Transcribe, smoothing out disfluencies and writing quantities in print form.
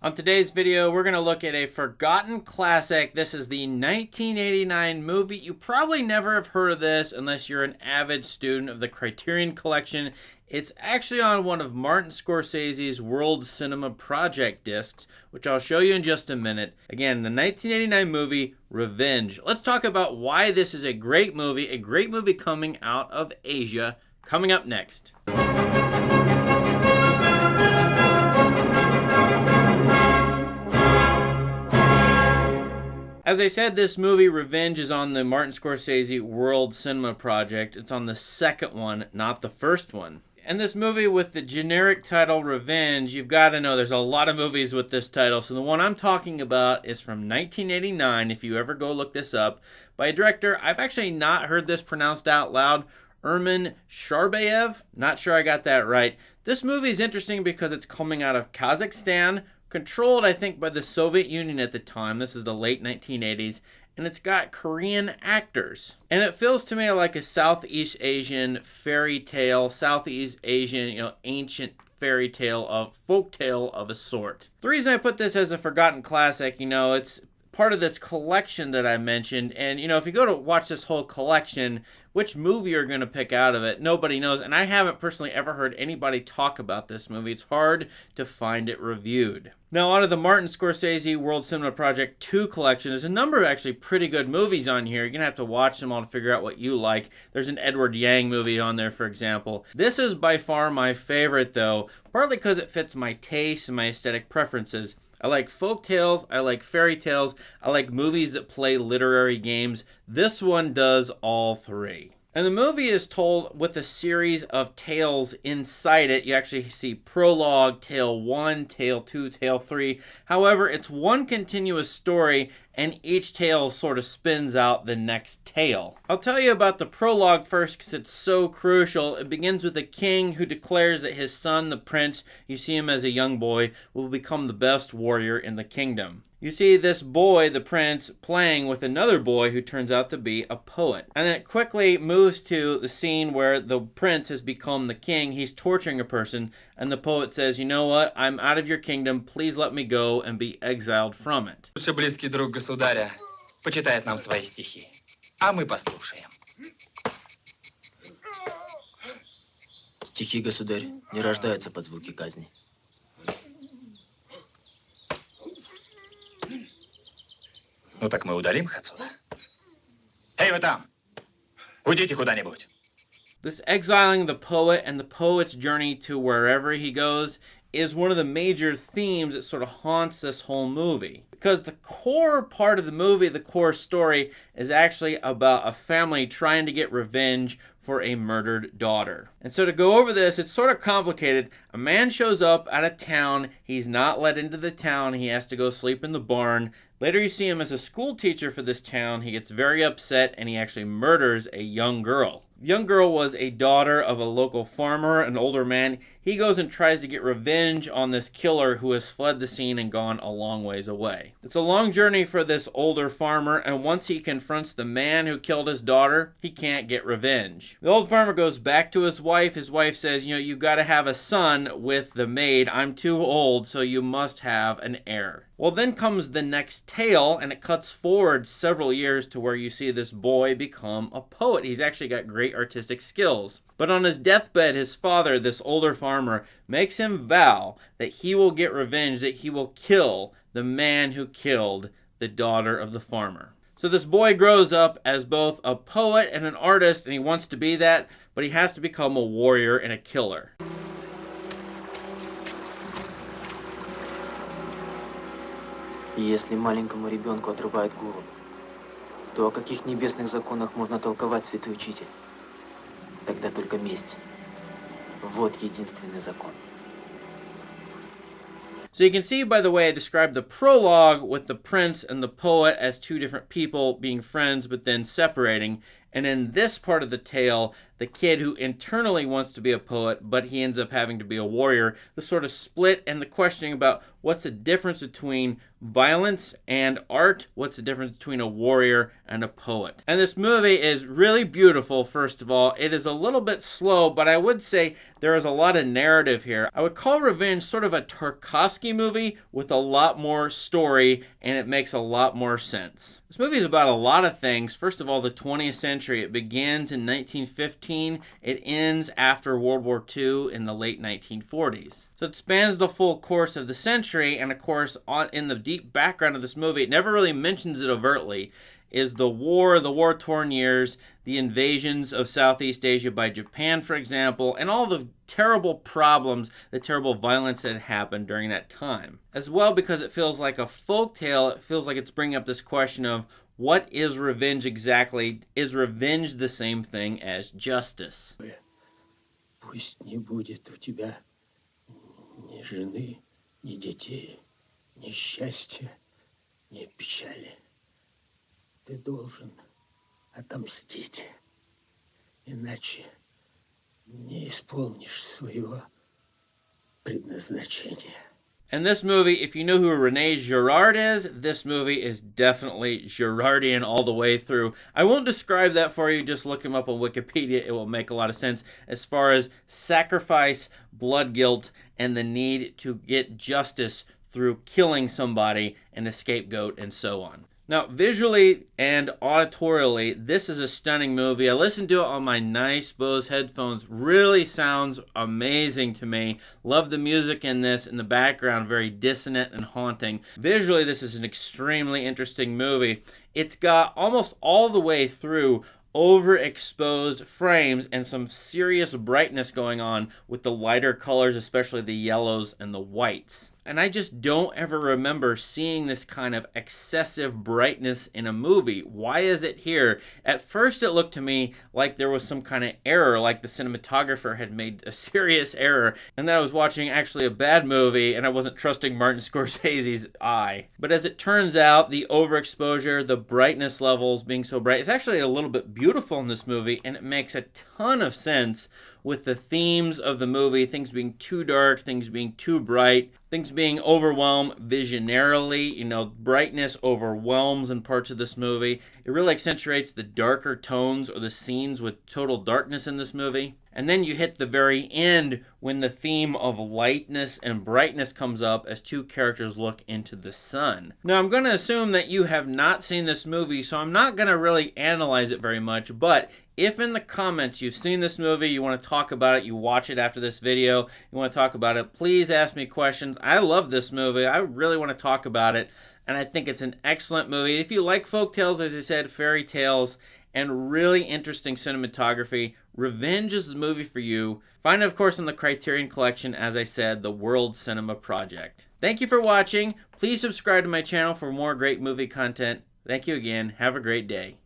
On today's video, we're going to look at a forgotten classic. This is the 1989 movie. You probably never have heard of this unless you're an avid student of the Criterion collection. It's actually on one of Martin Scorsese's World Cinema Project discs, which I'll show you in just a minute. Again, the 1989 movie, Revenge. Let's talk about why this is a great movie coming out of Asia, coming up next. As I said, this movie, Revenge, is on the Martin Scorsese World Cinema Project. It's on the second one, not the first one. And this movie with the generic title Revenge, you've got to know there's a lot of movies with this title. So the one I'm talking about is from 1989, if you ever go look this up, by a director, I've actually not heard this pronounced out loud, Rene Girard. Not sure I got that right. This movie is interesting because it's coming out of Kazakhstan, controlled, I think, by the Soviet Union at the time. This is the late 1980s. And it's got Korean actors. And it feels to me like a Southeast Asian fairy tale, Southeast Asian, ancient fairy tale of folktale of a sort. The reason I put this as a forgotten classic, it's part of this collection that I mentioned. And, if you go to watch this whole collection, which movie you're going to pick out of it, nobody knows. And I haven't personally ever heard anybody talk about this movie. It's hard to find it reviewed. Now, out of the Martin Scorsese World Cinema Project 2 collection, there's a number of actually pretty good movies on here. You're going to have to watch them all to figure out what you like. There's an Edward Yang movie on there, for example. This is by far my favorite, though, partly because it fits my taste and my aesthetic preferences. I like folk tales, I like fairy tales, I like movies that play literary games. This one does all three. And the movie is told with a series of tales inside it. You actually see Prologue, Tale 1, Tale 2, Tale 3. However, it's one continuous story, and each tale sort of spins out the next tale. I'll tell you about the prologue first because it's so crucial. It begins with a king who declares that his son, the prince, you see him as a young boy, will become the best warrior in the kingdom. You see this boy, the prince, playing with another boy who turns out to be a poet. And then it quickly moves to the scene where the prince has become the king. He's torturing a person, and the poet says, "You know what? I'm out of your kingdom. Please let me go and be exiled from it." Лучший близкий друг государя почитает нам свои стихи, а мы послушаем. Стихи, государь, не рождаются под звуки казни. Ну так мы удалим их отсюда. Эй, вы там! Уйдите куда-нибудь. This exiling the poet and the poet's journey to wherever he goes is one of the major themes that sort of haunts this whole movie. Because the core part of the movie, the core story, is actually about a family trying to get revenge for a murdered daughter. And so to go over this, it's sort of complicated. A man shows up at a town. He's not let into the town. He has to go sleep in the barn. Later you see him as a school teacher for this town. He gets very upset and he actually murders a young girl. The young girl was a daughter of a local farmer, an older man. He goes and tries to get revenge on this killer who has fled the scene and gone a long ways away. It's a long journey for this older farmer, and once he confronts the man who killed his daughter, he can't get revenge. The old farmer goes back to his wife. His wife says, you've got to have a son with the maid. I'm too old, so you must have an heir. Well, then comes the next tale, and it cuts forward several years to where you see this boy become a poet. He's actually got great artistic skills. But on his deathbed, his father, this older farmer, makes him vow that he will get revenge, that he will kill the man who killed the daughter of the farmer. So this boy grows up as both a poet and an artist, and he wants to be that, but he has to become a warrior and a killer. Если маленькому ребенку отрубают голову, то о каких небесных законах можно толковать, святой учитель? Тогда только месть. Вот единственный закон. So you can see by the way I described the prologue with the prince and the poet as two different people being friends but then separating. And in this part of the tale, the the kid who internally wants to be a poet, but he ends up having to be a warrior. The sort of split and the questioning about what's the difference between violence and art, what's the difference between a warrior and a poet. And this movie is really beautiful, first of all. It is a little bit slow, but I would say there is a lot of narrative here. I would call Revenge sort of a Tarkovsky movie with a lot more story, and it makes a lot more sense. This movie is about a lot of things. First of all, the 20th century. It begins in 1915. It ends after World War II in the late 1940s. So it spans the full course of the century, and of course, in the deep background of this movie, it never really mentions it overtly, is the war-torn years, the invasions of Southeast Asia by Japan, for example, and all the terrible problems, the terrible violence that happened during that time. As well, because it feels like a folktale, it feels like it's bringing up this question of, what is revenge exactly? Is revenge the same thing as justice? Пусть не будет у тебя ни жены, ни детей, ни счастья, ни печали. Ты должен отомстить, иначе не исполнишь своего предназначения. And this movie, if you know who Rene Girard is, this movie is definitely Girardian all the way through. I won't describe that for you, just look him up on Wikipedia. It will make a lot of sense as far as sacrifice, blood guilt, and the need to get justice through killing somebody, and a scapegoat, and so on. Now, visually and auditorially, this is a stunning movie. I listened to it on my nice Bose headphones. Really sounds amazing to me. Love the music in this, in the background, very dissonant and haunting. Visually, this is an extremely interesting movie. It's got almost all the way through overexposed frames and some serious brightness going on with the lighter colors, especially the yellows and the whites. And I just don't ever remember seeing this kind of excessive brightness in a movie. Why is it here? At first it looked to me like there was some kind of error, like the cinematographer had made a serious error, and that I was watching actually a bad movie and I wasn't trusting Martin Scorsese's eye. But as it turns out, the overexposure, the brightness levels being so bright, it's actually a little bit beautiful in this movie, and it makes a ton of sense with the themes of the movie, things being too dark, things being too bright, things being overwhelmed visionarily. Brightness overwhelms in parts of this movie. It really accentuates the darker tones or the scenes with total darkness in this movie. And then you hit the very end when the theme of lightness and brightness comes up as two characters look into the sun. Now, I'm going to assume that you have not seen this movie, so I'm not going to really analyze it very much, but if in the comments you've seen this movie, you want to talk about it, you watch it after this video, you want to talk about it, please ask me questions. I love this movie. I really want to talk about it, and I think it's an excellent movie. If you like folktales, as I said, fairy tales, and really interesting cinematography, Revenge is the movie for you. Find it, of course, in the Criterion Collection, as I said, the World Cinema Project. Thank you for watching. Please subscribe to my channel for more great movie content. Thank you again. Have a great day.